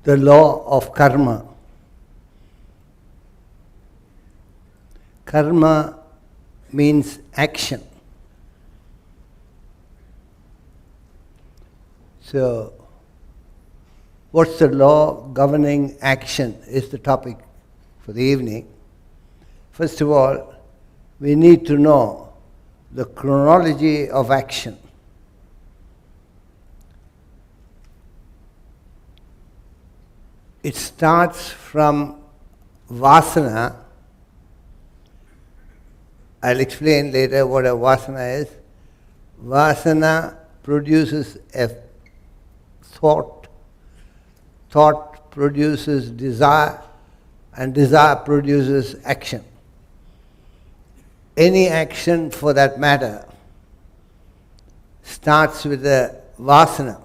the law of karma. Karma means action. So, what's the law governing action is the topic for the evening. First of all, we need to know the chronology of action. It starts from vasana. I'll explain later what a vasana is. Vasana produces a thought. Thought produces desire, and desire produces action. Any action, for that matter, starts with a vasana.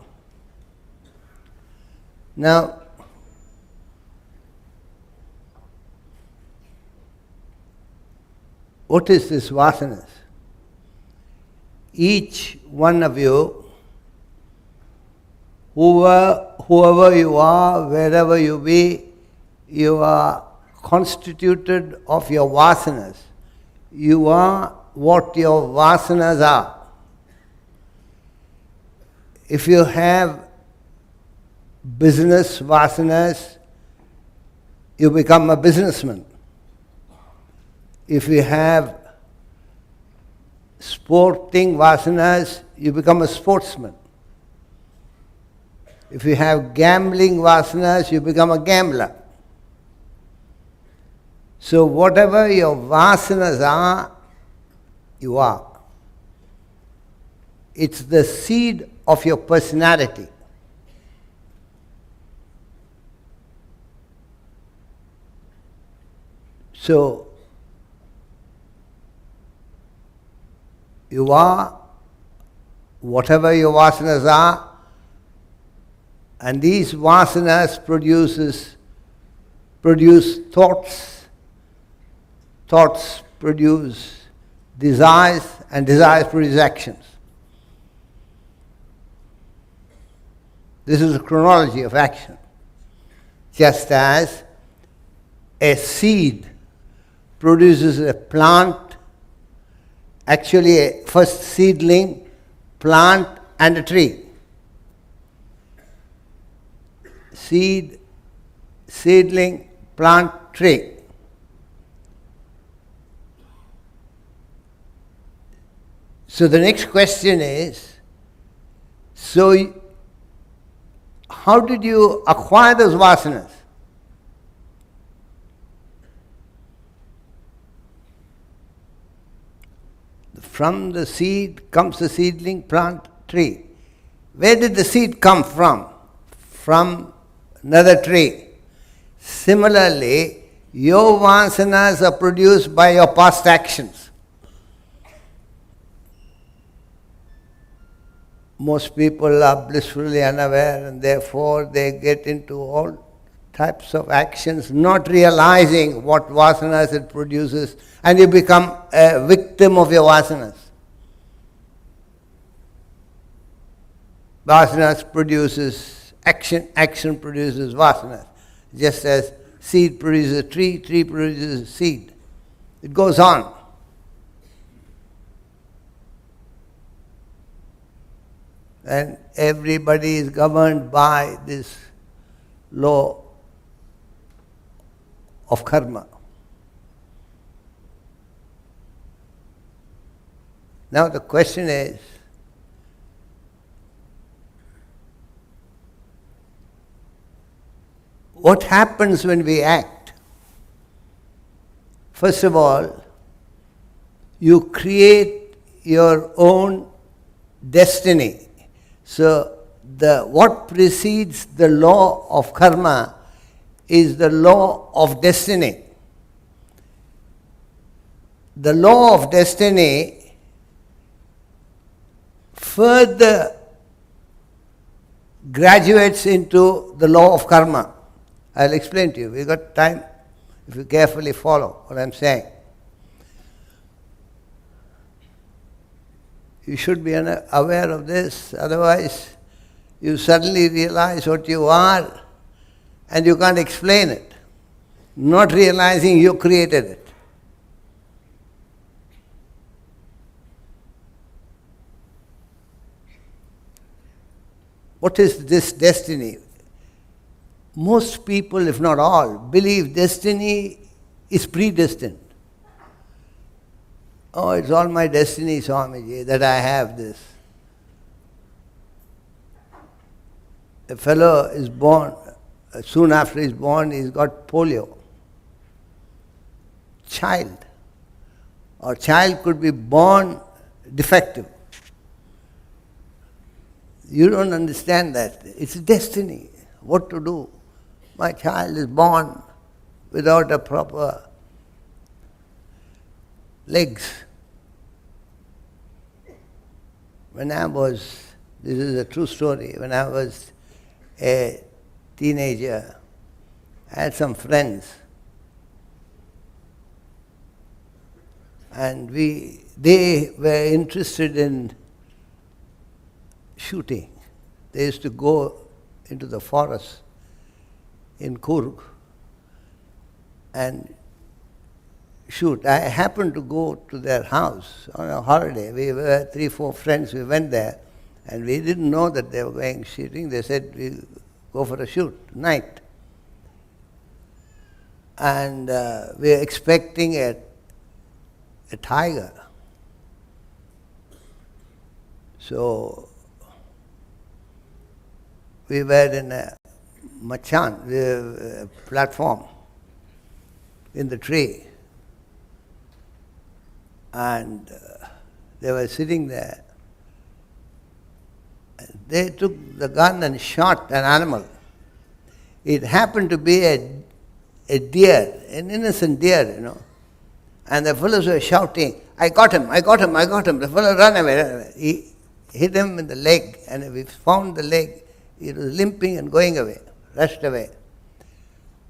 Now, what is this vasanas? Each one of you, whoever you are, wherever you be, you are constituted of your vasanas. You are what your vasanas are. If you have business vasanas, you become a businessman. If you have sporting vasanas, you become a sportsman. If you have gambling vasanas, you become a gambler. So whatever your vasanas are, you are. It's the seed of your personality. So, you are whatever your vasanas are, and these vasanas produce thoughts, thoughts produce desires, and desires produce actions. This is the chronology of action. Just as a seed produces a plant, actually a first seedling, plant and a tree. Seed, seedling, plant, tree. So the next question is, so how did you acquire those vasanas? From the seed comes the seedling, plant, tree. Where did the seed come from? From another tree. Similarly, your vasanas are produced by your past actions. Most people are blissfully unaware, and therefore they get into all types of actions, not realizing what vasanas it produces, and you become a victim of your vasanas. Vasanas produces action, action produces vasanas. Just as seed produces a tree, tree produces a seed. It goes on. And everybody is governed by this law of karma. Now the question is, what happens when we act? First of all, you create your own destiny. So what precedes the law of karma is the law of destiny. The law of destiny further graduates into the law of karma. I'll explain to you. We've got time if you carefully follow what I'm saying. You should be aware of this, otherwise you suddenly realize what you are and you can't explain it, not realizing you created it. What is this destiny? Most people, if not all, believe destiny is predestined. Oh, it's all my destiny, Swamiji, that I have this. A fellow is born, soon after he's born, he's got polio. Child. Or child could be born defective. You don't understand that. It's destiny. What to do? My child is born without a proper legs. When I was, this is a true story, when I was a teenager, I had some friends, and they were interested in shooting. They used to go into the forest in Coorg and shoot. I happened to go to their house on a holiday. We were 3-4 friends, we went there, and we didn't know that they were going shooting. They said, we'll go for a shoot tonight. And we were expecting a tiger. So we were in a machan, platform, in the tree. And they were sitting there. They took the gun and shot an animal. It happened to be a deer, an innocent deer, you know. And the fellows were shouting, I got him, I got him, I got him. The fellow ran away. He hit him in the leg, and we found the leg. It was limping and going away, rushed away.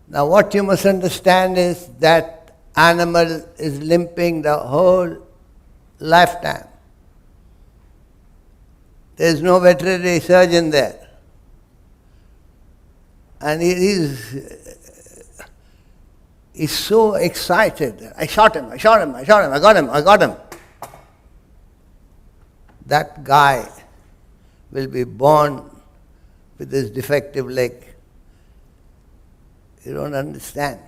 Now what you must understand is that animal is limping the whole lifetime. There is no veterinary surgeon there. And he's so excited. I shot him, I shot him, I shot him, I got him, I got him. That guy will be born with this defective leg. You don't understand.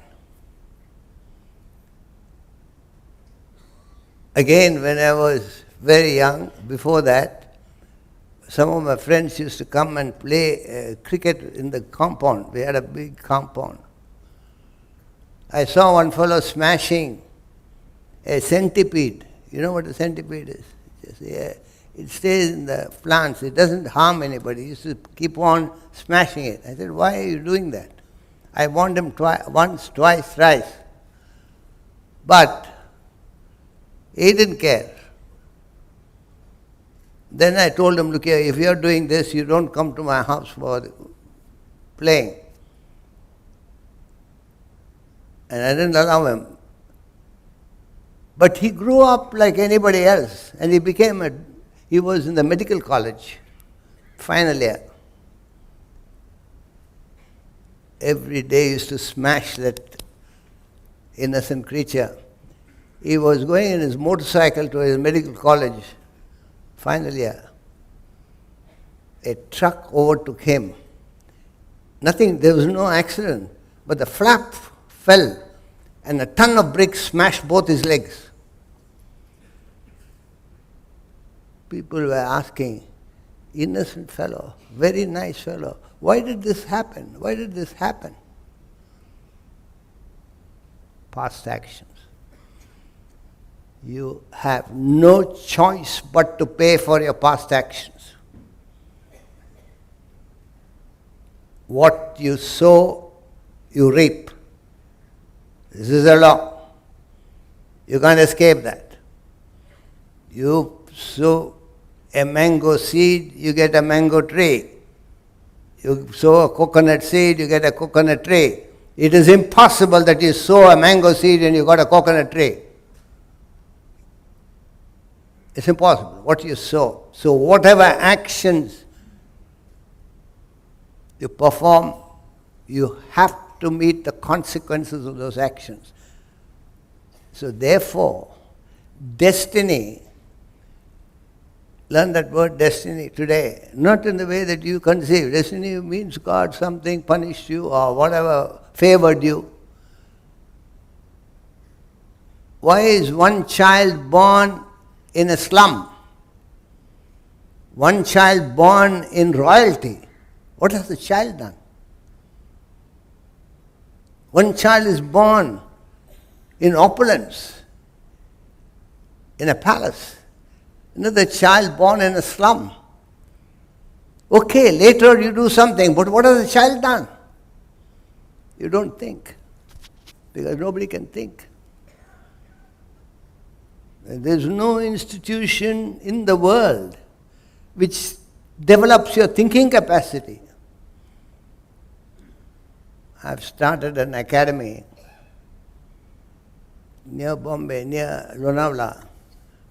Again, when I was very young, before that, some of my friends used to come and play cricket in the compound. We had a big compound. I saw one fellow smashing a centipede. You know what a centipede is? It stays in the plants. It doesn't harm anybody. He used to keep on smashing it. I said, why are you doing that? I warned him once, twice, thrice. But he didn't care. Then I told him, look here, if you're doing this, you don't come to my house for playing. And I didn't allow him. But he grew up like anybody else, and he was in the medical college, final year. Every day he used to smash that innocent creature. He was going in his motorcycle to his medical college, final year. A truck overtook him. Nothing, there was no accident, but the flap fell and a ton of bricks smashed both his legs. People were asking, innocent fellow, very nice fellow, why did this happen? Why did this happen? Past actions. You have no choice but to pay for your past actions. What you sow, you reap. This is a law. You can't escape that. You sow a mango seed, you get a mango tree. You sow a coconut seed, you get a coconut tree. It is impossible that you sow a mango seed and you got a coconut tree. It's impossible. What you sow. So whatever actions you perform, You have to meet the consequences of those actions. So therefore, destiny, learn that word destiny today, not in the way that you conceive. Destiny means God something punished you or whatever, favored you. Why is one child born in a slum? One child born in royalty? What has the child done? One child is born in opulence, in a palace. Another child born in a slum. Okay, later you do something, but what has the child done? You don't think, because nobody can think. There's no institution in the world which develops your thinking capacity. I've started an academy near Bombay, near Lonavala.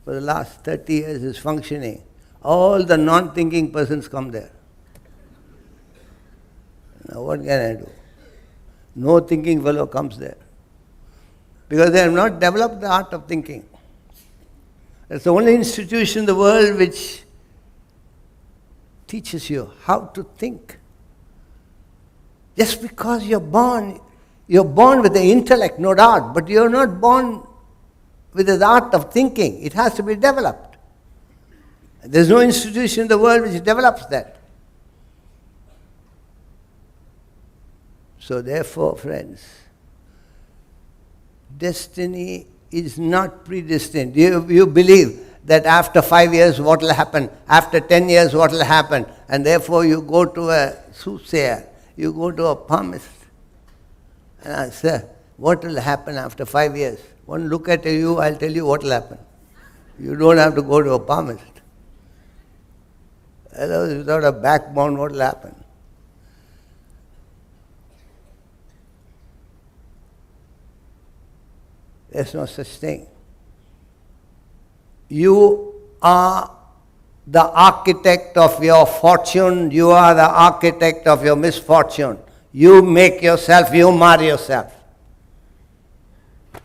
For the last 30 years it's functioning. All the non-thinking persons come there. Now what can I do? No thinking fellow comes there. Because they have not developed the art of thinking. It's the only institution in the world which teaches you how to think. Just because you're born with the intellect, no doubt, but you're not born with the art of thinking. It has to be developed. There's no institution in the world which develops that. So therefore, friends, destiny is not predestined. You believe that after 5 years what will happen, after 10 years what will happen, and therefore you go to a soothsayer, you go to a palmist, and I say, what will happen after 5 years? One look at you, I'll tell you what will happen. You don't have to go to a palmist. Otherwise, without a backbone, what will happen? There's no such thing. You are the architect of your fortune, you are the architect of your misfortune. You make yourself, you mar yourself.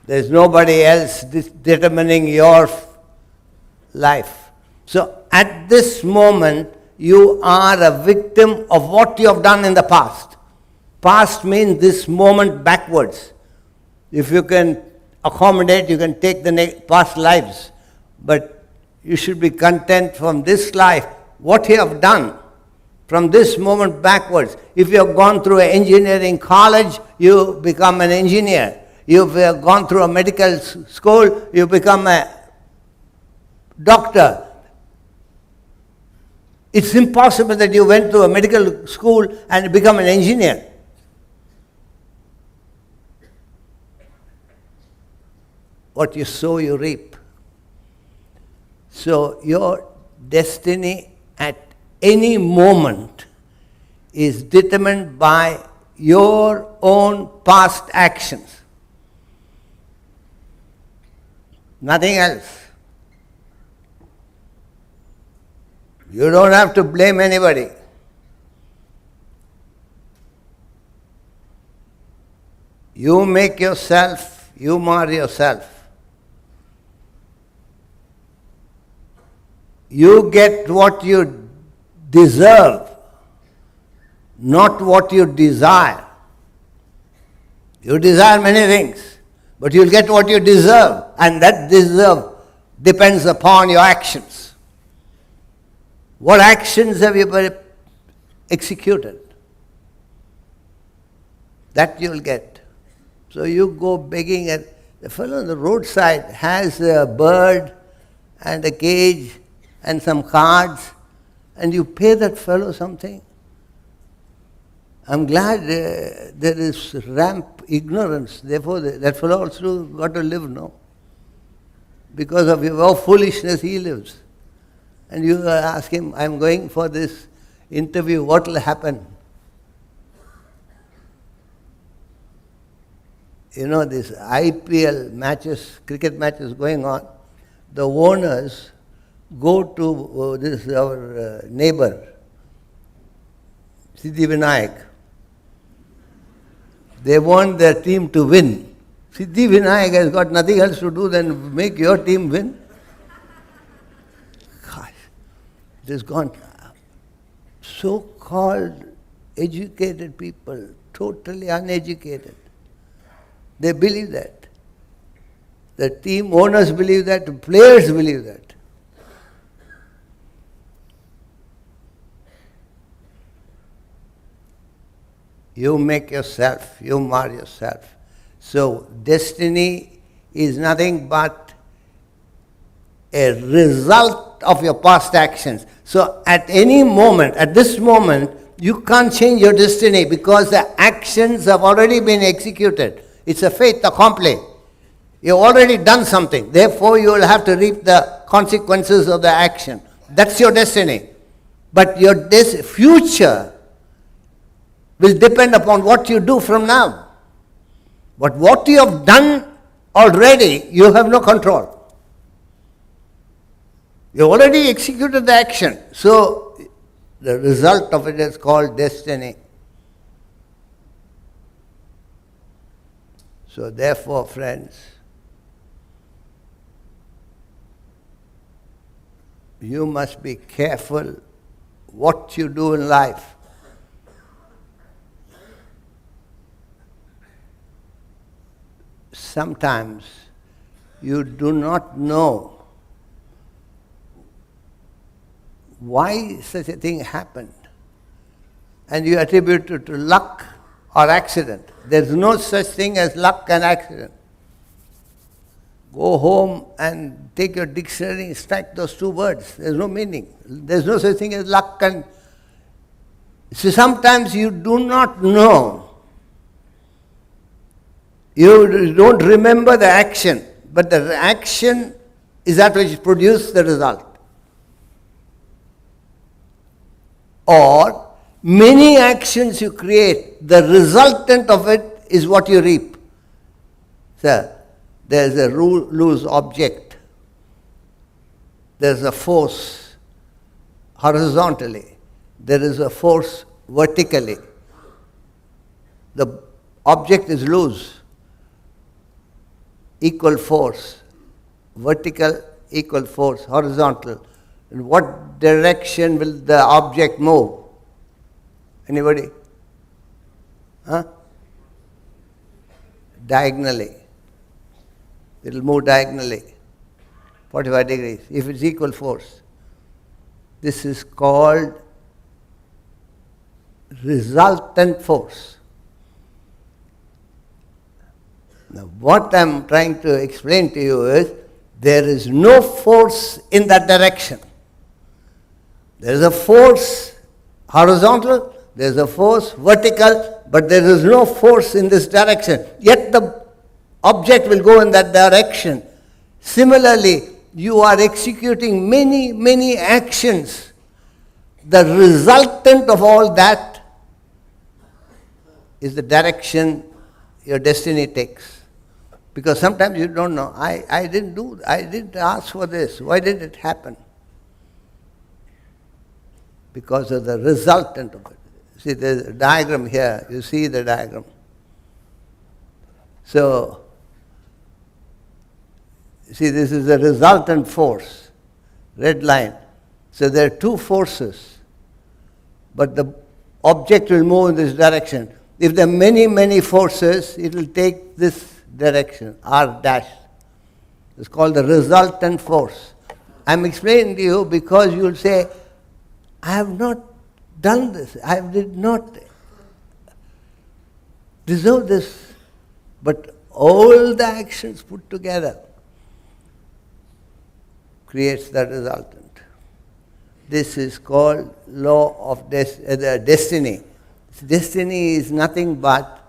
There's nobody else determining your life. So at this moment, you are a victim of what you have done in the past. Past means this moment backwards. If you can accommodate, you can take the past lives. But you should be content from this life, what you have done, from this moment backwards. If you have gone through an engineering college, you become an engineer. You've gone through a medical school, you become a doctor. It's impossible that you went to a medical school and become an engineer. What you sow, you reap. So your destiny at any moment is determined by your own past actions. Nothing else. You don't have to blame anybody. You make yourself, you mar yourself. You get what you deserve, not what you desire. You desire many things, but you'll get what you deserve, and that deserve depends upon your actions. What actions have you executed? That you'll get. So you go begging, and the fellow on the roadside has a bird and a cage and some cards, and you pay that fellow something. I'm glad there is ramp ignorance. Therefore, that fellow also got to live, no? Because of your foolishness, he lives. And you ask him, I'm going for this interview, what will happen? You know, this IPL matches, cricket matches going on, the owners go to this our neighbor, Siddhi Vinayak, They want their team to win. Siddhi Vinayak has got nothing else to do than make your team win. Gosh, it has gone. So-called educated people, totally uneducated. They believe that. The team owners believe that, the players believe that. You make yourself, you mar yourself. So destiny is nothing but a result of your past actions. So at any moment, at this moment, you can't change your destiny because the actions have already been executed. It's a fait accompli. You've already done something. Therefore, you will have to reap the consequences of the action. That's your destiny. But your future will depend upon what you do from now. But what you have done already, you have no control. You already executed the action. So, the result of it is called destiny. So, therefore, friends, you must be careful what you do in life. Sometimes you do not know why such a thing happened, and you attribute it to luck or accident. There's no such thing as luck and accident. Go home and take your dictionary and strike those two words. There's no meaning. There's no such thing as luck and... So sometimes you do not know. You don't remember the action, but the action is that which produces the result. Or many actions you create, the resultant of it is what you reap. So, there's a loose object. There's a force horizontally. There is a force vertically. The object is loose. Equal force. Vertical, equal force. Horizontal. In what direction will the object move? Anybody? Huh? Diagonally. It will move diagonally. 45 degrees. If it's equal force. This is called resultant force. Now, what I'm trying to explain to you is, there is no force in that direction. There is a force horizontal, there is a force vertical, but there is no force in this direction. Yet the object will go in that direction. Similarly, you are executing many, many actions. The resultant of all that is the direction your destiny takes. Because sometimes you don't know, I didn't ask for this. Why did it happen? Because of the resultant of it. See, there's a diagram here. You see the diagram. So, see, this is the resultant force, red line. So there are two forces, but the object will move in this direction. If there are many, many forces, it will take this direction, R dash. It's called the resultant force. I'm explaining to you because you will say, I have not done this, I did not deserve this. But all the actions put together creates the resultant. This is called law of destiny. Destiny is nothing but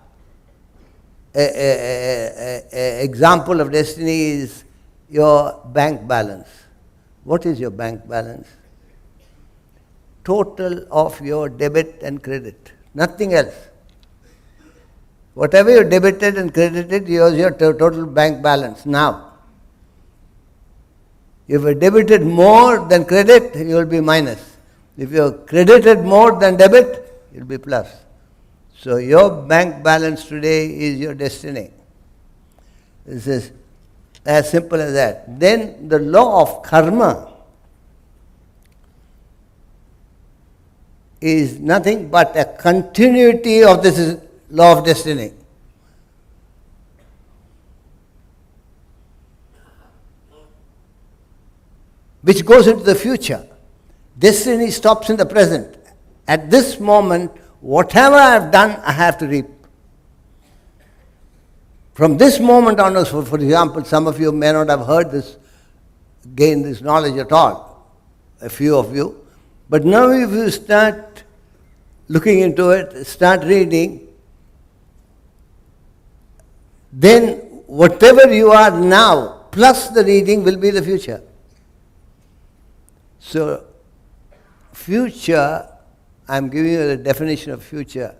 example of destiny is your bank balance. What is your bank balance? Total of your debit and credit, nothing else. Whatever you debited and credited is your total bank balance now. If you debited more than credit, you will be minus. If you credited more than debit, it will be plus. So your bank balance today is your destiny. This is as simple as that. Then the law of karma is nothing but a continuity of this law of destiny. Which goes into the future. Destiny stops in the present. At this moment, whatever I have done, I have to reap. From this moment onwards, for example, some of you may not have heard this, gained this knowledge at all, a few of you. But now if you start looking into it, start reading, then whatever you are now, plus the reading, will be the future. So, future, I'm giving you the definition of future,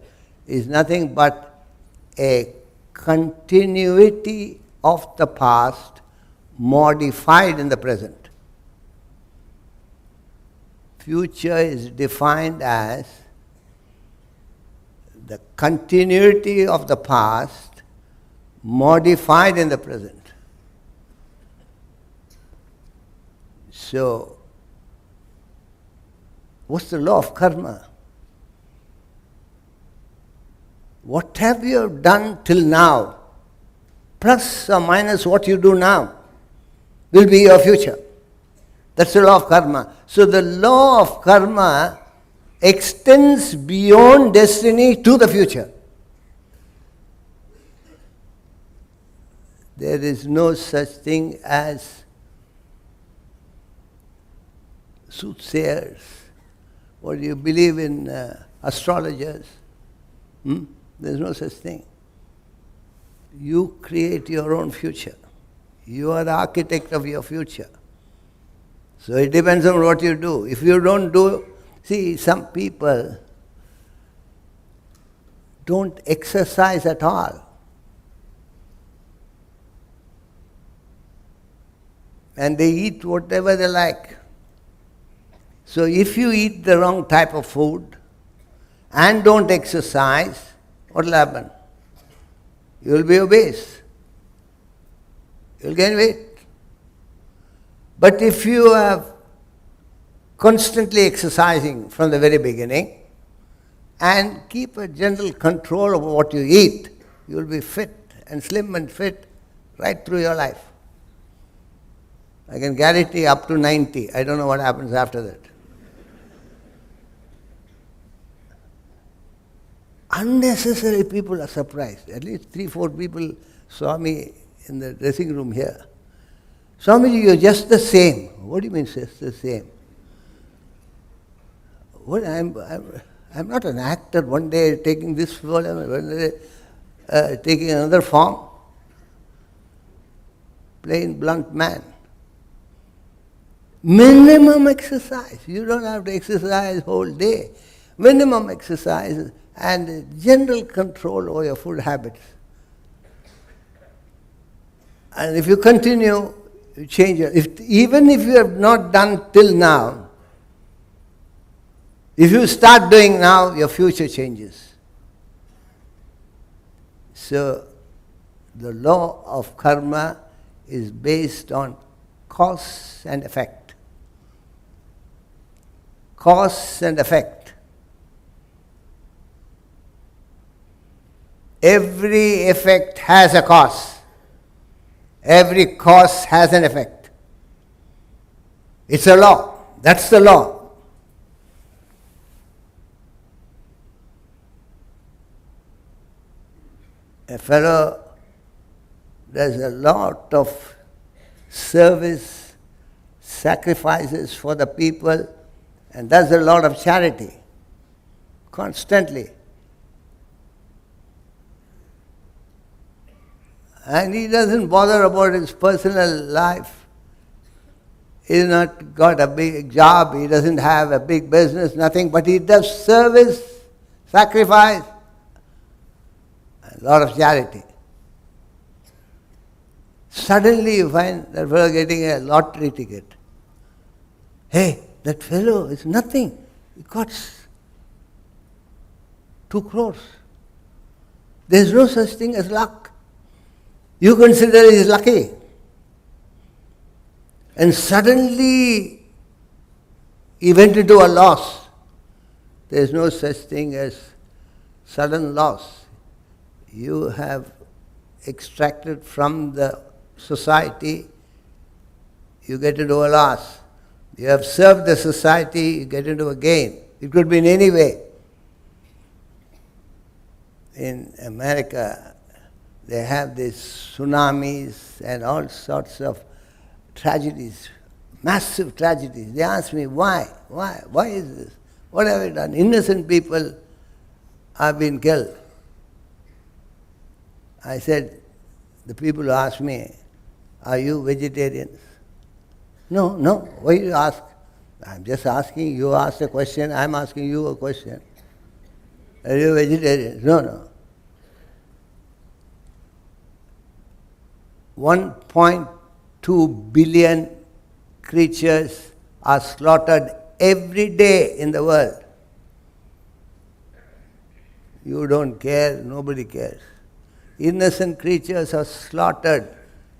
is nothing but a continuity of the past modified in the present. Future is defined as the continuity of the past modified in the present. So, what's the law of karma? What have you done till now, plus or minus what you do now, will be your future. That's the law of karma. So the law of karma extends beyond destiny to the future. There is no such thing as soothsayers. Or do you believe in astrologers? There's no such thing. You create your own future. You are the architect of your future. So it depends on what you do. If you don't do, see, some people don't exercise at all. And they eat whatever they like. So if you eat the wrong type of food and don't exercise, what will happen? You will be obese. You will gain weight. But if you are constantly exercising from the very beginning and keep a general control over what you eat, you will be fit and slim and fit right through your life. I can guarantee up to 90. I don't know what happens after that. Unnecessary people are surprised. At least 3-4 people saw me in the dressing room here. Swamiji, you're just the same. What do you mean just the same? What, I'm not an actor, one day taking this form, one day taking another form. Plain blunt man. Minimum exercise. You don't have to exercise whole day. Minimum exercise and general control over your food habits. And if you continue, you change it. Even if you have not done till now, if you start doing now, your future changes. So, the law of karma is based on cause and effect. Cause and effect. Every effect has a cause. Every cause has an effect. It's a law. That's the law. A fellow does a lot of service, sacrifices for the people, and does a lot of charity constantly. And he doesn't bother about his personal life. He's not got a big job, he doesn't have a big business, nothing, but he does service, sacrifice, a lot of charity. Suddenly you find that fellow getting a lottery ticket. Hey, that fellow is nothing. He got 2 crores. There is no such thing as luck. You consider he is lucky. And suddenly he went into a loss. There is no such thing as sudden loss. You have extracted from the society, you get into a loss. You have served the society, you get into a gain. It could be in any way. In America, they have these tsunamis and all sorts of tragedies, massive tragedies. They ask me, why? Why is this? What have I done? Innocent people have been killed. I said, the people who ask me, are you vegetarians? No. Why do you ask? I'm just asking. You asked a question, I'm asking you a question. Are you vegetarians? No. 1.2 billion creatures are slaughtered every day in the world. You don't care, nobody cares. Innocent creatures are slaughtered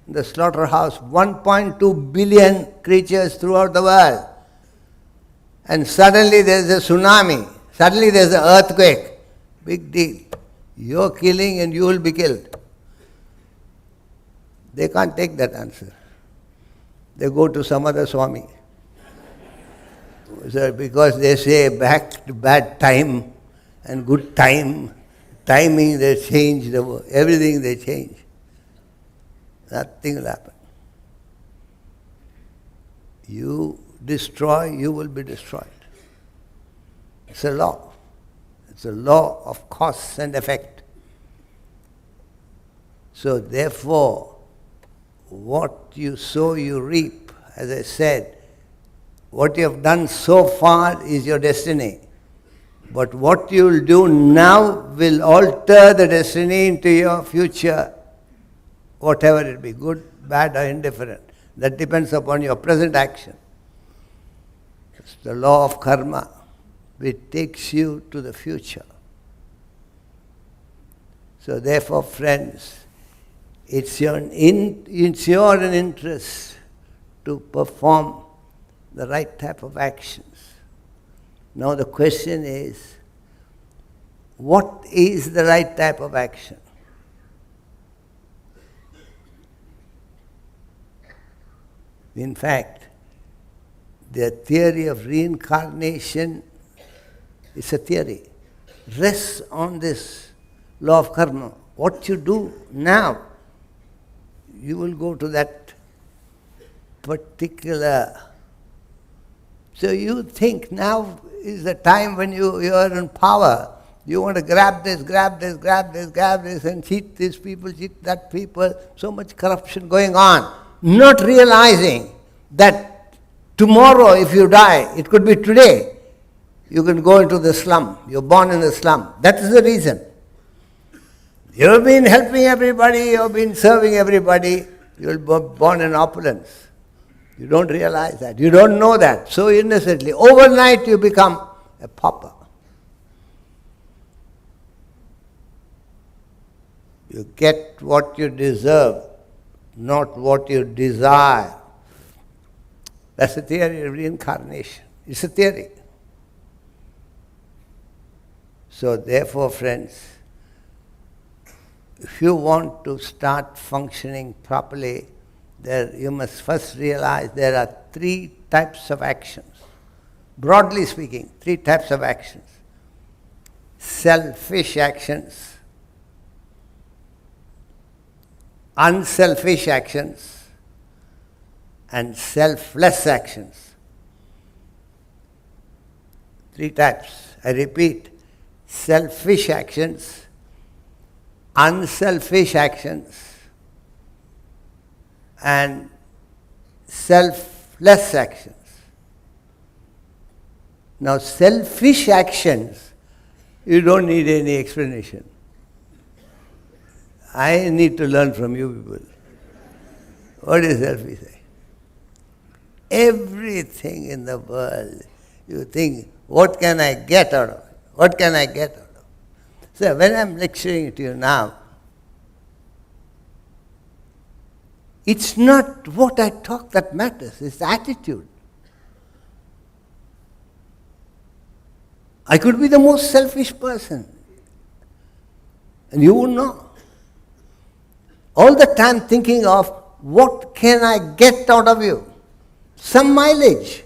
in the slaughterhouse, 1.2 billion creatures throughout the world. And suddenly there is a tsunami, suddenly there is an earthquake. Big deal. You're killing and you will be killed. They can't take that answer. They go to some other Swami. So because they say back to bad time and good time, timing they change, everything they change. Nothing will happen. You destroy, you will be destroyed. It's a law. It's a law of cause and effect. So therefore, what you sow, you reap. As I said, what you have done so far is your destiny. But what you will do now will alter the destiny into your future, whatever it be, good, bad or indifferent. That depends upon your present action. It's the law of karma, which takes you to the future. So therefore, friends, it's your interest to perform the right type of actions. Now the question is, what is the right type of action? In fact, the theory of reincarnation is a theory. Rests on this law of karma. What you do now, you will go to that particular. So you think now is the time when you are in power. You want to grab this, and cheat these people, cheat that people. So much corruption going on. Not realizing that tomorrow if you die, it could be today, you can go into the slum. You're born in the slum. That is the reason. You've been helping everybody, you've been serving everybody, you'll be born in opulence. You don't realize that. You don't know that. So innocently. Overnight you become a pauper. You get what you deserve, not what you desire. That's the theory of reincarnation. It's a theory. So therefore, friends, if you want to start functioning properly, you must first realize there are 3 types of actions. Broadly speaking, 3 types of actions. Selfish actions, unselfish actions, and selfless actions. 3 types. I repeat, selfish actions, unselfish actions, and selfless actions. Now, selfish actions, you don't need any explanation. I need to learn from you people. What is selfish? Everything in the world, you think, what can I get out of it? What can I get out of it? So when I'm lecturing to you now, it's not what I talk that matters, it's the attitude. I could be the most selfish person, and you won't know. All the time thinking of what can I get out of you? Some mileage.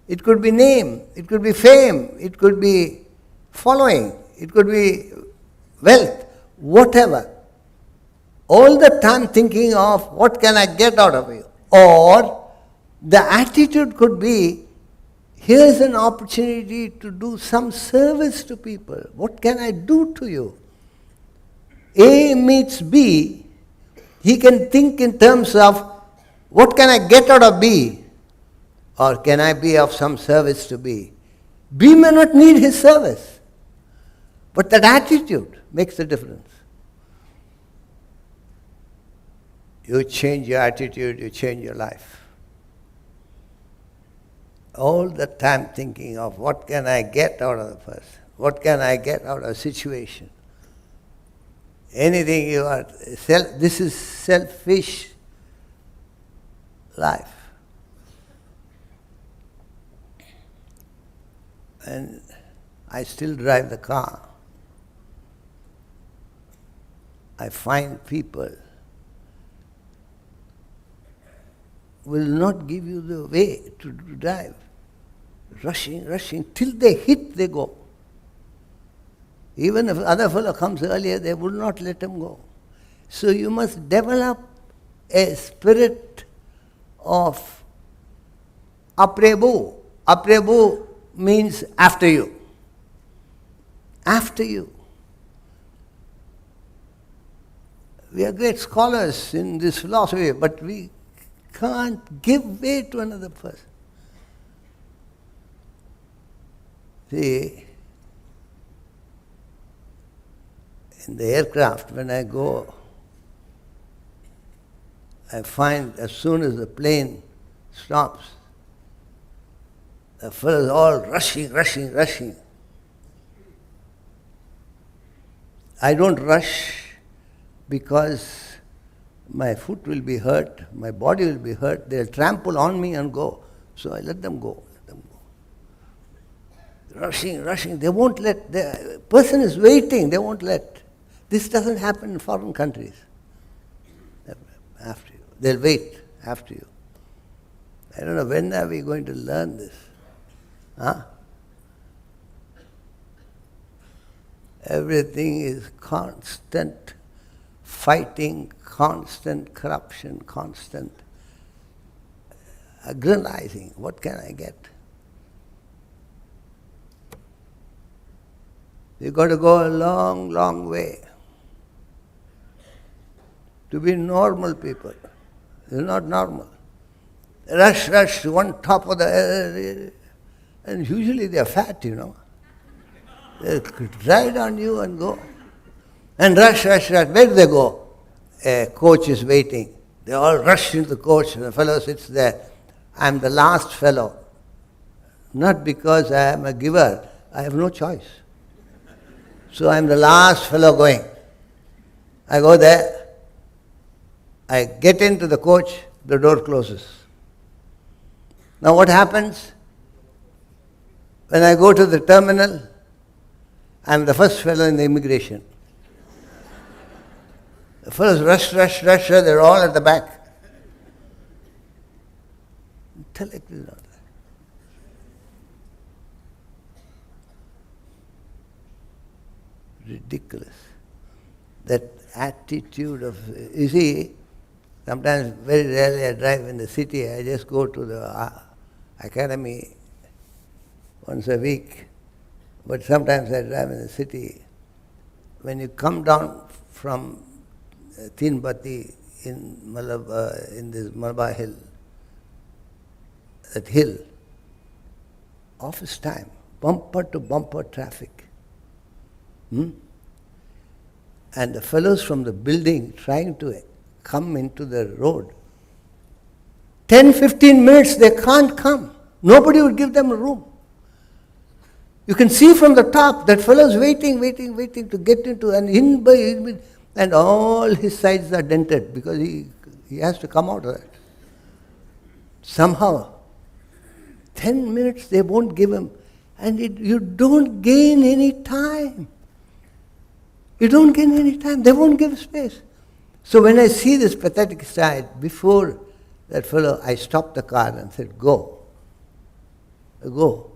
It could be name, it could be fame, it could be following, it could be wealth, whatever. All the time thinking of what can I get out of you? Or the attitude could be, here's an opportunity to do some service to people. What can I do to you? A meets B, he can think in terms of what can I get out of B? Or can I be of some service to B? B may not need his service, but that attitude makes a difference. You change your attitude, you change your life. All the time thinking of what can I get out of the person? What can I get out of a situation? Anything you are, this is selfish life. And I still drive the car. I find people will not give you the way to drive. Rushing, till they hit, they go. Even if other fellow comes earlier, they will not let him go. So you must develop a spirit of après-vous. Après-vous means after you. After you. We are great scholars in this philosophy, but we can't give way to another person. See, in the aircraft, when I go, I find as soon as the plane stops, the fellows all rushing. I don't rush because my foot will be hurt, my body will be hurt, they'll trample on me and go. So I let them go. Rushing, they won't let, the person is waiting, they won't let. This doesn't happen in foreign countries. After you. They'll wait after you. I don't know, when are we going to learn this? Huh? Everything is constant fighting, constant corruption, constant agonizing. What can I get? You've got to go a long way to be normal people. They're not normal. Rush, one top of the other, and usually they're fat, you know. They ride on you and go. And rush. Where do they go? A coach is waiting. They all rush into the coach, and the fellow sits there. I'm the last fellow. Not because I am a giver. I have no choice. So I'm the last fellow going. I go there. I get into the coach, the door closes. Now what happens? When I go to the terminal, I'm the first fellow in the immigration. The fellows rush, they're all at the back. Intellect is not that. Ridiculous. That attitude of, you see, sometimes very rarely I drive in the city, I just go to the academy once a week. But sometimes I drive in the city. When you come down from Tinbati in this Malabar hill, that hill, office time, bumper to bumper traffic. And the fellows from the building trying to come into the road. 10-15 minutes they can't come. Nobody would give them a room. You can see from the top that fellow's waiting to get into, and all his sides are dented because he has to come out of that. Somehow, 10 minutes they won't give him, and you don't gain any time. You don't gain any time. They won't give space. So when I see this pathetic side, before that fellow, I stopped the car and said, go. Go.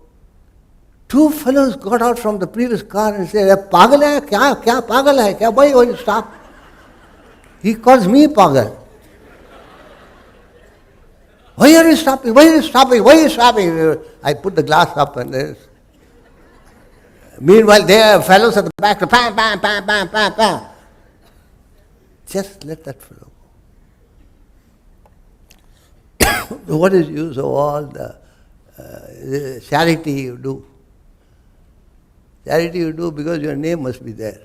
Two fellows got out from the previous car and said, pagal hai, kya pagal hai, kya, why you stop? He calls me pagal. Why are you stopping? Why are you stopping? Why are you stopping? I put the glass up and there's... Meanwhile, there are fellows at the back, bam, bam, bam, bam, bam, bam. Just let that fellow go. What is the use of all the charity you do? Charity you do because your name must be there.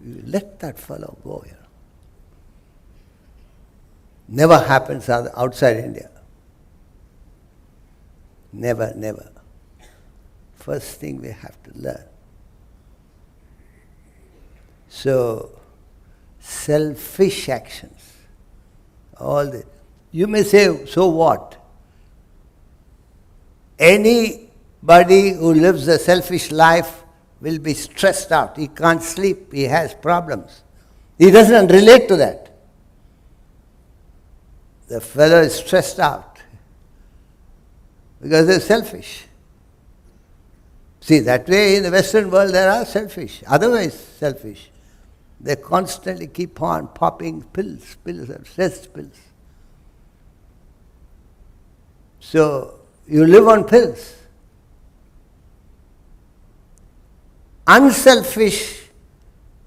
You let that fellow go here. Never happens outside India. Never, never. First thing we have to learn. So, selfish actions. You may say, so what? Anybody who lives a selfish life will be stressed out. He can't sleep. He has problems. He doesn't relate to that. The fellow is stressed out because they're selfish. See, that way in the Western world there are selfish, otherwise selfish. They constantly keep on popping pills, stress pills. So, you live on pills. Unselfish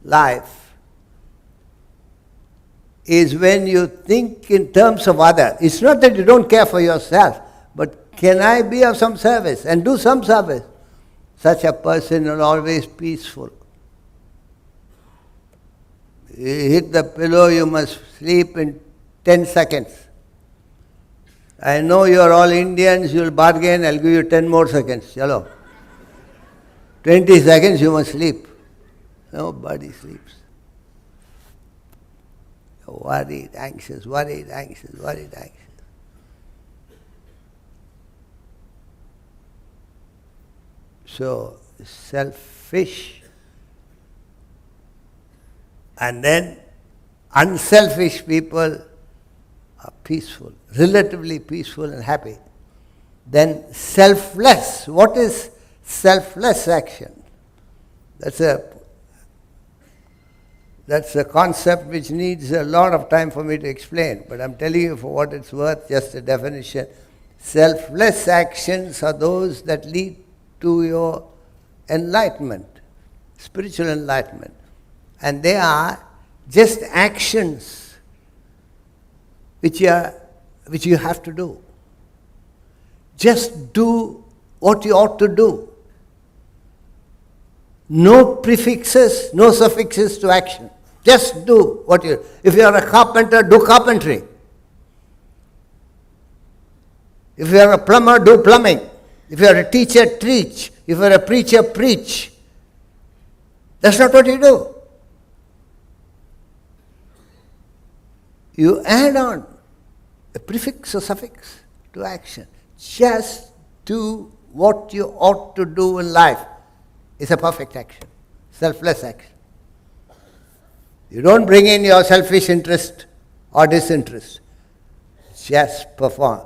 life is when you think in terms of others. It's not that you don't care for yourself, but can I be of some service and do some service? Such a person is always peaceful. You hit the pillow, you must sleep in 10 seconds. I know you are all Indians, you will bargain, I'll give you 10 more seconds. Chalo. 20 seconds you must sleep. Nobody sleeps. Worried, anxious. So, selfish. And then, unselfish people are peaceful, relatively peaceful and happy. Then, selfless. What is selfless action? That's a concept which needs a lot of time for me to explain, but I'm telling you for what it's worth, just a definition. Selfless actions are those that lead to your enlightenment, spiritual enlightenment. And they are just actions which you have to do. Just do what you ought to do. No prefixes, no suffixes to action. Just do what you... If you are a carpenter, do carpentry. If you are a plumber, do plumbing. If you are a teacher, teach. If you are a preacher, preach. That's not what you do. You add on a prefix or suffix to action. Just do what you ought to do in life. It's a perfect action, selfless action. You don't bring in your selfish interest or disinterest. Just perform.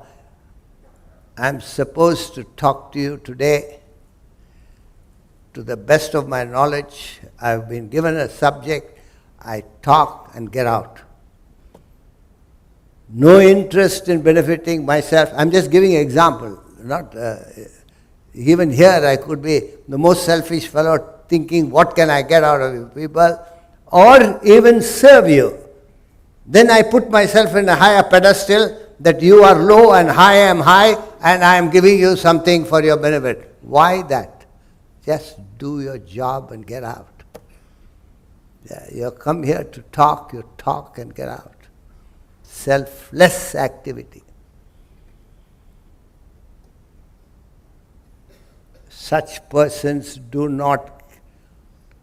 I'm supposed to talk to you today. To the best of my knowledge, I've been given a subject, I talk and get out. No interest in benefiting myself. I'm just giving an example. Even here I could be the most selfish fellow thinking, what can I get out of you people? Or even serve you. Then I put myself in a higher pedestal that you are low and I am high and I am giving you something for your benefit. Why that? Just do your job and get out. You come here to talk, you talk and get out. selfless activity. Such persons do not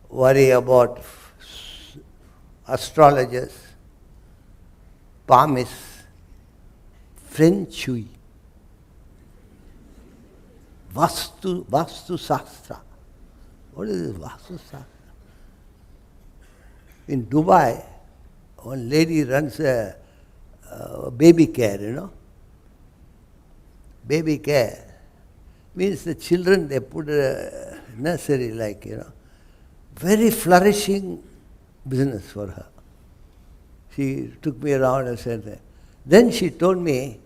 worry about astrologers, palmists, feng shui, Vastu Shastra. What is this Vastu Shastra? In Dubai, one lady runs a baby care, Baby care means the children, they put a nursery very flourishing business for her. She took me around and said that. Then she told me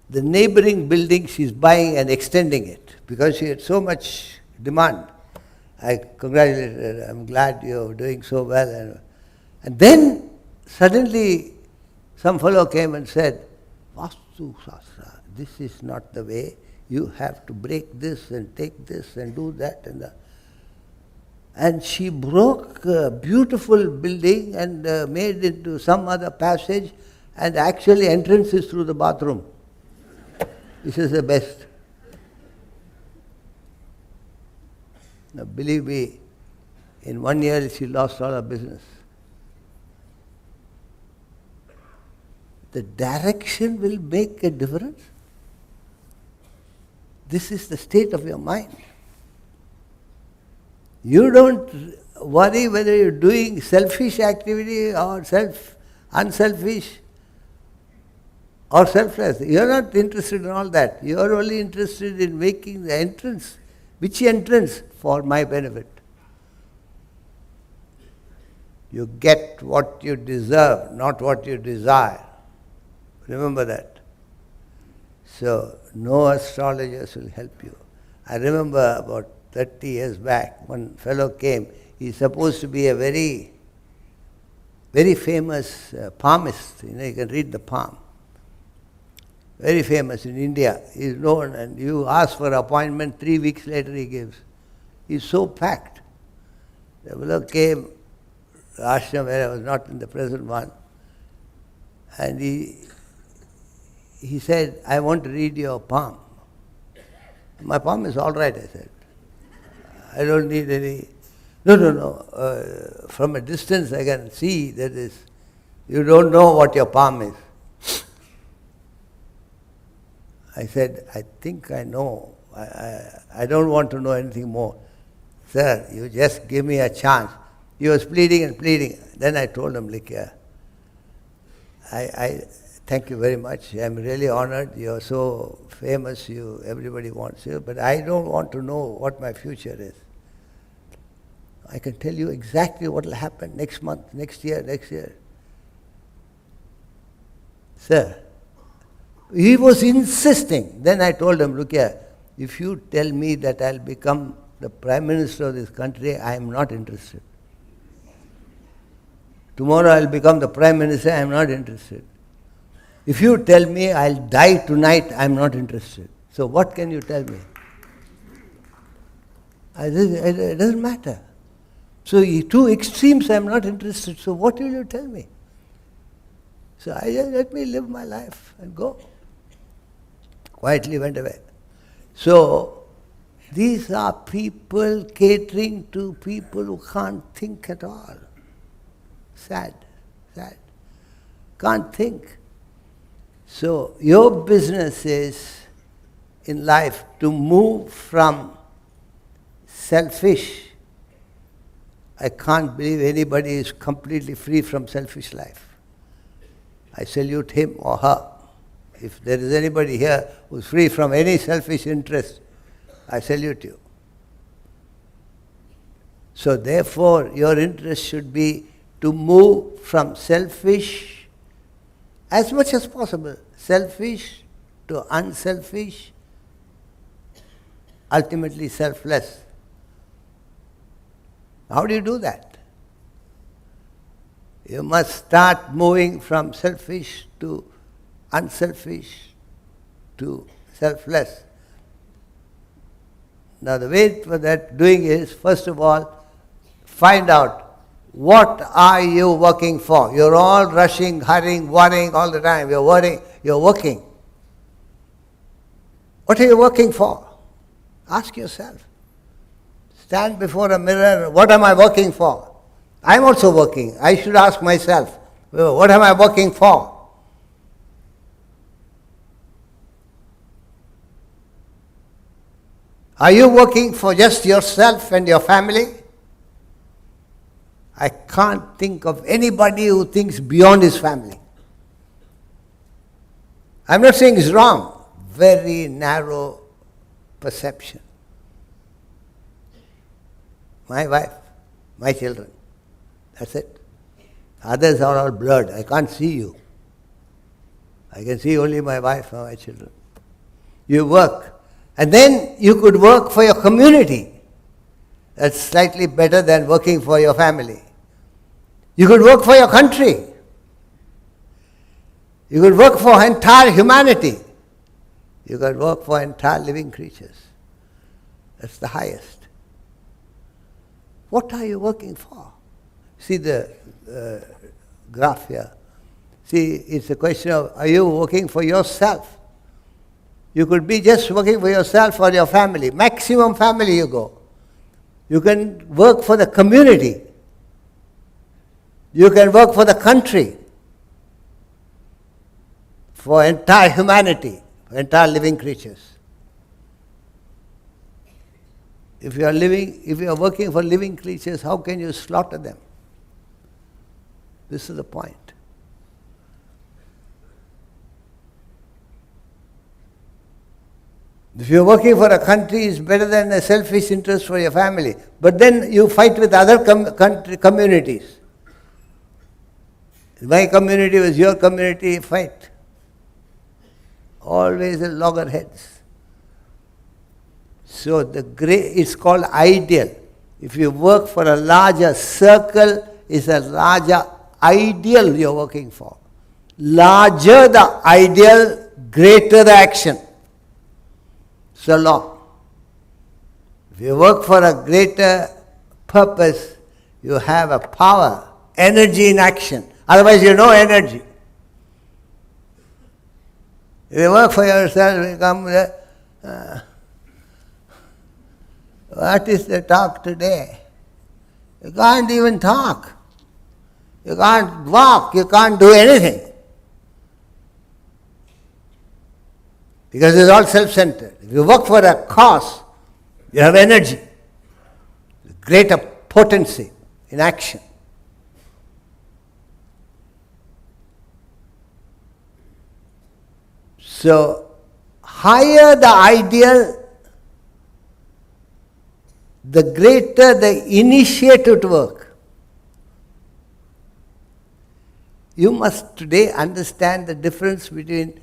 the neighboring building she's buying and extending it because she had so much demand. I congratulated her. I'm glad you're doing so well. And then suddenly some fellow came and said, Vastu Shastra, this is not the way. You have to break this and take this and do that and that. And she broke a beautiful building and made it into some other passage, and actually entrance is through the bathroom. This is the best. Now believe me, in 1 year she lost all her business. The direction will make a difference. This is the state of your mind. You don't worry whether you're doing selfish activity or unselfish or selfless. You're not interested in all that. You're only interested in making the entrance. Which entrance? For my benefit. You get what you deserve, not what you desire. Remember that. So, no astrologers will help you. I remember about 30 years back, one fellow came. He's supposed to be a very, very famous palmist. You can read the palm. Very famous in India. He's known, and you ask for an appointment, 3 weeks later he gives. He's so packed. The fellow came, the ashram where I was not in the present one, and he said, I want to read your palm. My palm is all right, I said. I don't need any. No. From a distance I can see that you don't know what your palm is. I said, I think I know. I don't want to know anything more. Sir, you just give me a chance. He was pleading and pleading. Then I told him, I thank you very much. I'm really honored. You're so famous. Everybody wants you. But I don't want to know what my future is. I can tell you exactly what will happen next month, next year. Sir, he was insisting. Then I told him, look here, if you tell me that I'll become the Prime Minister of this country, I am not interested. Tomorrow I'll become the Prime Minister, I am not interested. If you tell me I'll die tonight, I am not interested. So what can you tell me? It doesn't matter. So two extremes I am not interested. So what will you tell me? So I just let me live my life and go. Quietly went away. So these are people catering to people who can't think at all. Sad. Can't think. So your business is in life to move from selfish. I can't believe anybody is completely free from selfish life. I salute him or her. If there is anybody here who's free from any selfish interest, I salute you. So therefore, your interest should be to move from selfish, as much as possible, selfish to unselfish, ultimately selfless. How do you do that? You must start moving from selfish to unselfish to selfless. Now the way for that doing is, first of all, find out What are you working for? You're all rushing, hurrying, worrying all the time. You're worrying, you're working. What are you working for? Ask yourself. Stand before a mirror, what am I working for? I'm also working. I should ask myself, what am I working for? Are you working for just yourself and your family? I can't think of anybody who thinks beyond his family. I'm not saying it's wrong. Very narrow perception. My wife, my children. That's it. Others are all blurred. I can't see you. I can see only my wife and my children. You work. And then you could work for your community. That's slightly better than working for your family. You could work for your country. You could work for entire humanity. You could work for entire living creatures. That's the highest. What are you working for? See the graph here. See, it's a question of, are you working for yourself? You could be just working for yourself or your family. Maximum family you go. You can work for the community. You can work for the country. For entire humanity, for entire living creatures. If you are working for living creatures, how can you slaughter them? This is the point. If you're working for a country, it's better than a selfish interest for your family. But then you fight with other communities. My community was your community, fight. Always at loggerheads. So it's called ideal. If you work for a larger circle, it's a larger ideal you're working for. Larger the ideal, greater the action. It's a law. If you work for a greater purpose, you have a power, energy in action. Otherwise, you have no energy. If you work for yourself, you come there. What is the talk today? You can't even talk. You can't walk. You can't do anything. Because it's all self-centered. If you work for a cause, you have energy, greater potency in action. So, higher the ideal, the greater the initiative to work. You must today understand the difference between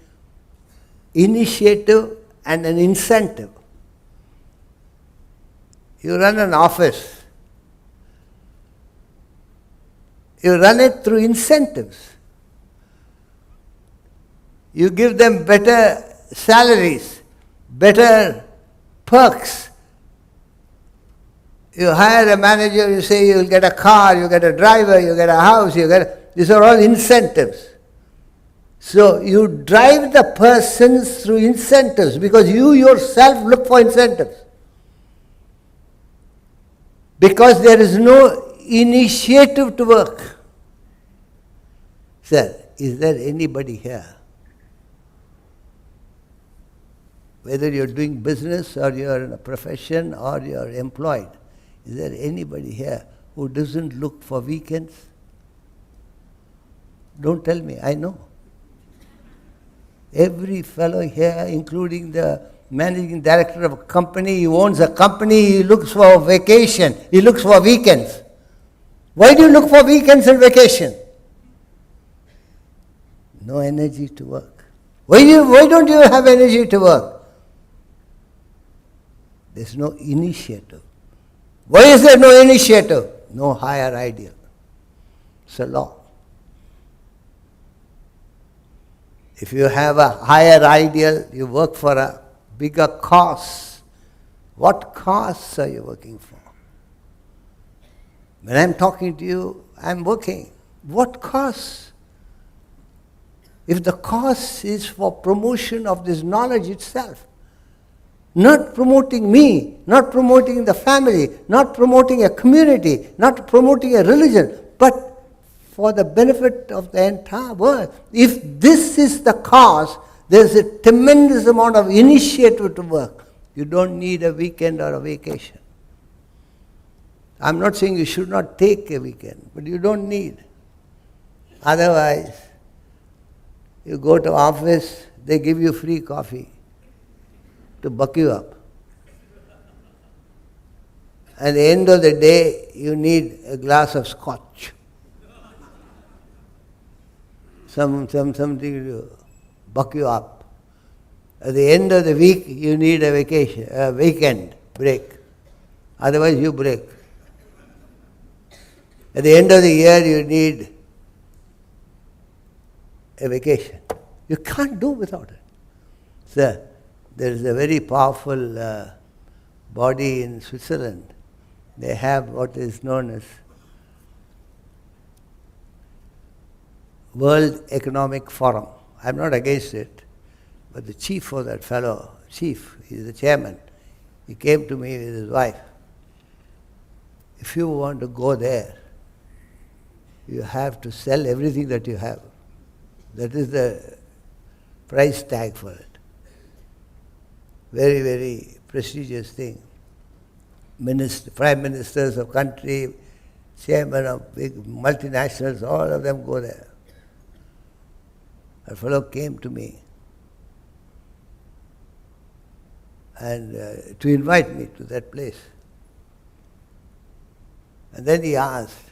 initiative and an incentive. You run an office. You run it through incentives. You give them better salaries, better perks. You hire a manager, you say you'll get a car, you get a driver, you get a house, these are all incentives. So you drive the persons through incentives because you yourself look for incentives. Because there is no initiative to work. Sir, is there anybody here? Whether you're doing business or you're in a profession or you're employed, is there anybody here who doesn't look for weekends? Don't tell me, I know. Every fellow here, including the managing director of a company, he owns a company, he looks for vacation, he looks for weekends. Why do you look for weekends and vacation? No energy to work. Why don't you have energy to work? There's no initiative. Why is there no initiative? No higher ideal. It's a law. If you have a higher ideal, you work for a bigger cause. What cause are you working for? When I'm talking to you, I'm working. What cause? If the cause is for promotion of this knowledge itself, not promoting me, not promoting the family, not promoting a community, not promoting a religion, but for the benefit of the entire world. If this is the cause, there's a tremendous amount of initiative to work. You don't need a weekend or a vacation. I'm not saying you should not take a weekend, but you don't need. Otherwise, you go to office, they give you free coffee to buck you up. At the end of the day, you need a glass of scotch. Something to buck you up. At the end of the week, you need a vacation, a weekend break. Otherwise, you break. At the end of the year, you need a vacation. You can't do without it. So, there is a very powerful body in Switzerland. They have what is known as World Economic Forum. I'm not against it, but the chief of that fellow, he's the chairman, he came to me with his wife. If you want to go there, you have to sell everything that you have. That is the price tag for it. Very, very prestigious thing. Prime ministers of country, chairman of big multinationals, all of them go there. A fellow came to me and to invite me to that place. And then he asked,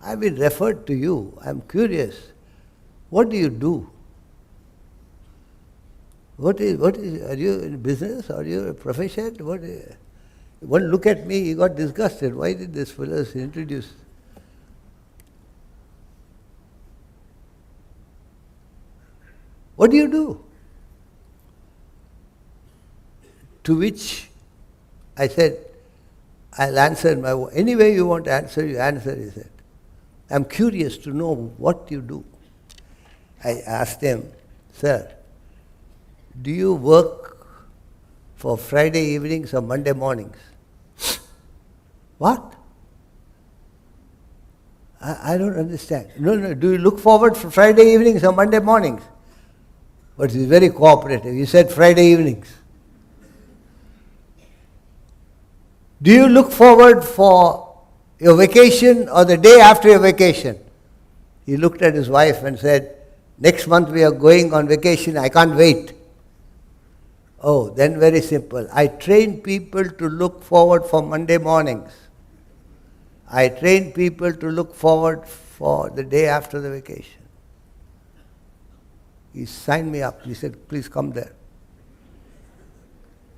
I've been referred to you. I'm curious. What do you do? What is, are you in business? Are you a profession? One look at me, he got disgusted. Why did this fellow introduce? What do you do? To which I said, I'll answer in my way. Any way you want to answer, you answer, he said. I'm curious to know what you do. I asked him, sir, do you work for Friday evenings or Monday mornings? What? I don't understand. No, do you look forward for Friday evenings or Monday mornings? But he's very cooperative. He said Friday evenings. Do you look forward for your vacation or the day after your vacation? He looked at his wife and said, next month we are going on vacation, I can't wait. Oh, then very simple. I train people to look forward for Monday mornings. I train people to look forward for the day after the vacation. He signed me up. He said, please come there.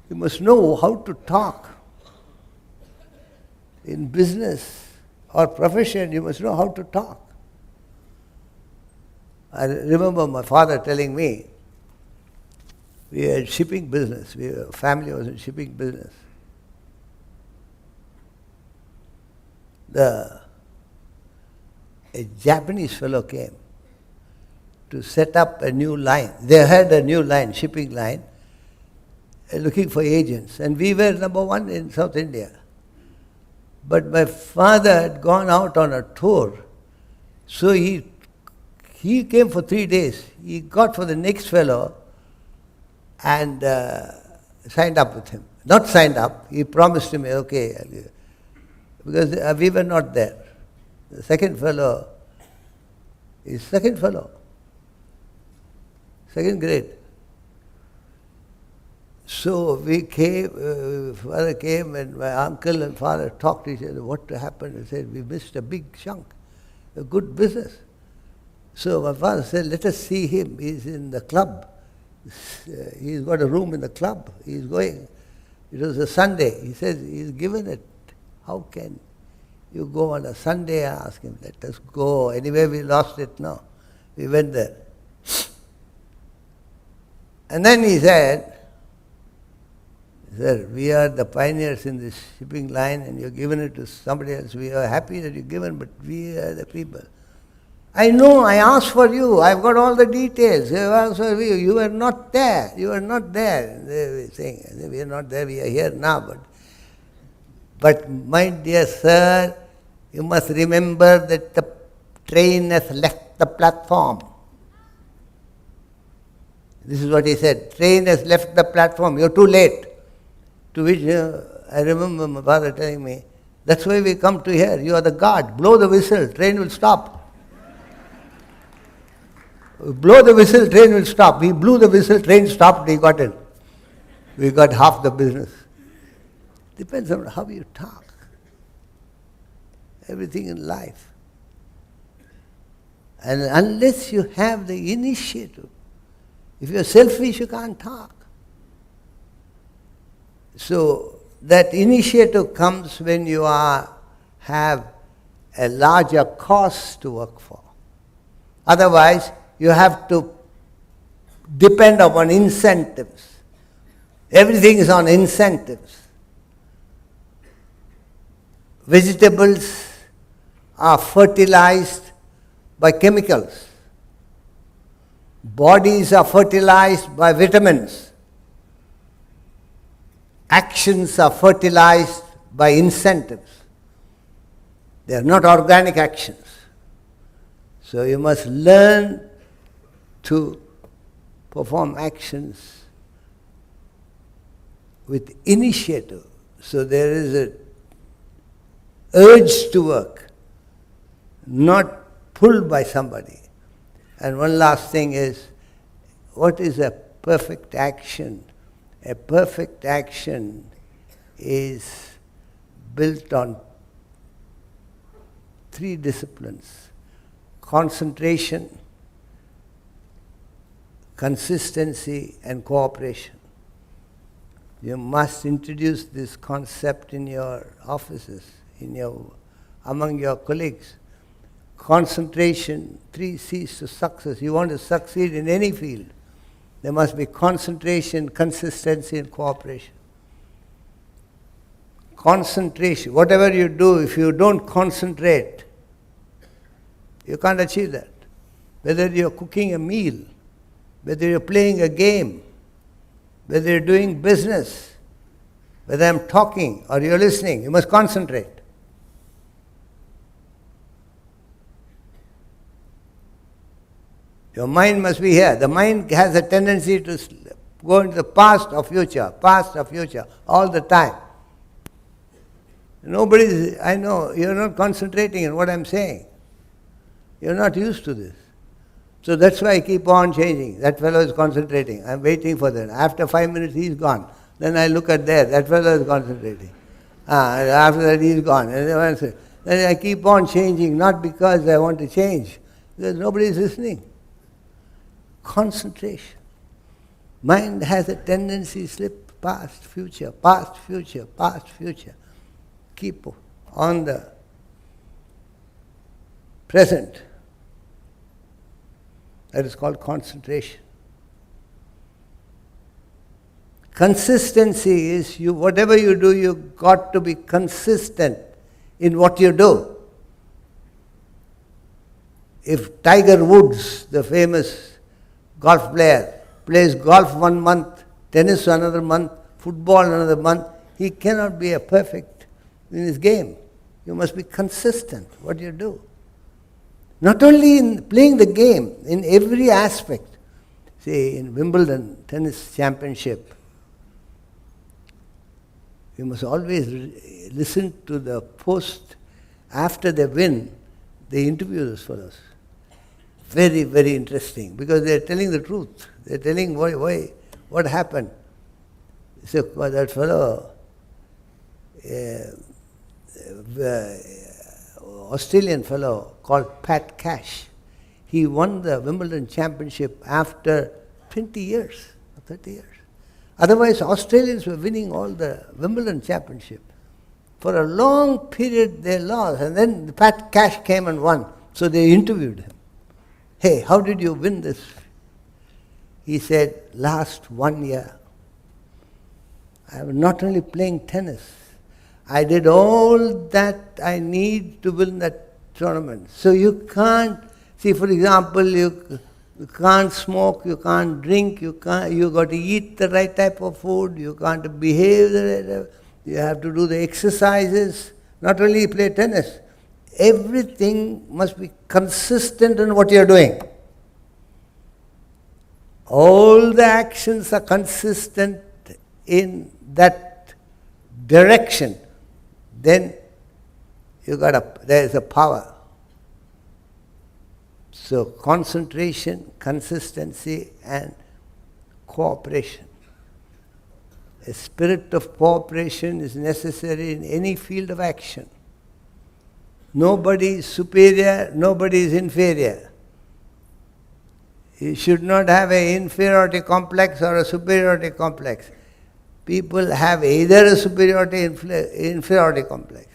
You must know how to talk. In business or profession, you must know how to talk. I remember my father telling me, we had shipping business. Our family was in shipping business. A Japanese fellow came to set up a new line. They had a new line, shipping line, looking for agents. And we were number one in South India. But my father had gone out on a tour. So he came for 3 days. He got for the next fellow and signed up with him. Not signed up, he promised him, okay, because we were not there. The second fellow is second grade. So we came, father came and my uncle and father talked to each other, what happened? He said, we missed a big chunk, a good business. So my father said, let us see him, he's in the club. He's got a room in the club, he's going. It was a Sunday. He says, he's given it. How can you go on a Sunday? I asked him, let us go. Anyway, we lost it now. We went there. And then he said, Sir, we are the pioneers in this shipping line and you've given it to somebody else. We are happy that you've given, but we are the people. I know, I asked for you. I've got all the details. You were not there. You were not there. They were saying, we are not there, we are here now. But my dear sir, you must remember that the train has left the platform. This is what he said. Train has left the platform. You're too late. To which I remember my father telling me, that's why we come to here. You are the guard. Blow the whistle. Train will stop. Blow the whistle. Train will stop. He blew the whistle. Train stopped. He got in. We got half the business. Depends on how you talk. Everything in life. And unless you have the initiative, if you're selfish, you can't talk. So that initiative comes when you have a larger cause to work for. Otherwise, you have to depend upon incentives. Everything is on incentives. Vegetables are fertilized by chemicals. Bodies are fertilized by vitamins. Actions are fertilized by incentives. They are not organic actions. So you must learn to perform actions with initiative. So there is an urge to work, not pulled by somebody. And one last thing is, what is a perfect action? A perfect action is built on 3 disciplines: concentration, consistency, and cooperation. You must introduce this concept in your offices, among your colleagues. Concentration, 3 C's to success. You want to succeed in any field, there must be concentration, consistency, and cooperation. Concentration, whatever you do, if you don't concentrate, you can't achieve that. Whether you're cooking a meal, whether you're playing a game, whether you're doing business, whether I'm talking or you're listening, you must concentrate. Your mind must be here. The mind has a tendency to go into the past or future, all the time. I know, you're not concentrating on what I'm saying. You're not used to this. So that's why I keep on changing. That fellow is concentrating. I'm waiting for that. After 5 minutes, he's gone. Then I look at there. That fellow is concentrating. After that, he's gone. And then I keep on changing, not because I want to change, because nobody is listening. Concentration. Mind has a tendency to slip past, future. Keep on the present. That is called concentration. Consistency is whatever you do, you've got to be consistent in what you do. If Tiger Woods, the famous golf player, plays golf 1 month, tennis another month, football another month, he cannot be a perfect in his game. You must be consistent what you do. Not only in playing the game, in every aspect. Say, in Wimbledon tennis championship, you must always listen to the post after they win. They interview those fellows. Very, very interesting, because they're telling the truth. They're telling why what happened. So that fellow, Australian fellow called Pat Cash, he won the Wimbledon championship after 20 years, 30 years. Otherwise, Australians were winning all the Wimbledon championship. For a long period they lost, and then Pat Cash came and won. So they interviewed him. Hey, how did you win this? He said, last 1 year, I was not only playing tennis, I did all that I need to win that tournament. So you can't, see for example, you can't smoke, you can't drink, you got to eat the right type of food, you can't behave the right type, you have to do the exercises, not only play tennis. Everything must be consistent in what you're doing. All the actions are consistent in that direction. Then there is a power. So concentration, consistency and cooperation. A spirit of cooperation is necessary in any field of action. Nobody is superior, nobody is inferior. You should not have an inferiority complex or a superiority complex. People have either a superiority or inferiority complex.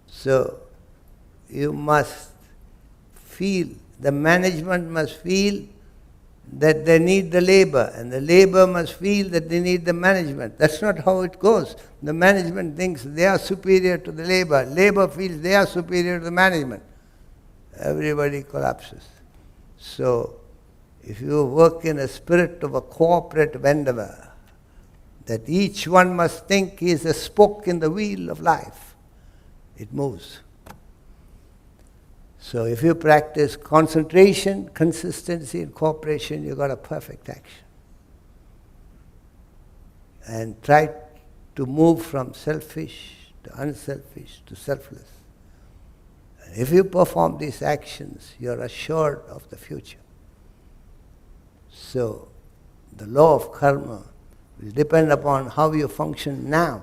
So you must feel, the management must feel that they need the labor, and the labor must feel that they need the management. That's not how it goes. The management thinks they are superior to the labor. Labor feels they are superior to the management. Everybody collapses. So, if you work in a spirit of a cooperative endeavor, that each one must think he is a spoke in the wheel of life, it moves. So if you practice concentration, consistency and cooperation, you got a perfect action. And try to move from selfish to unselfish to selfless. And if you perform these actions, you're assured of the future. So the law of karma will depend upon how you function now.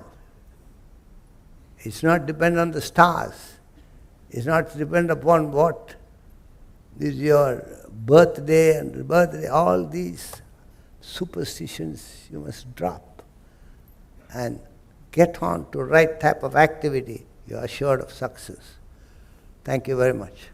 It's not dependent on the stars. It's not dependent upon what is your birthday and birthday. All these superstitions you must drop and get on to right type of activity. You are assured of success. Thank you very much.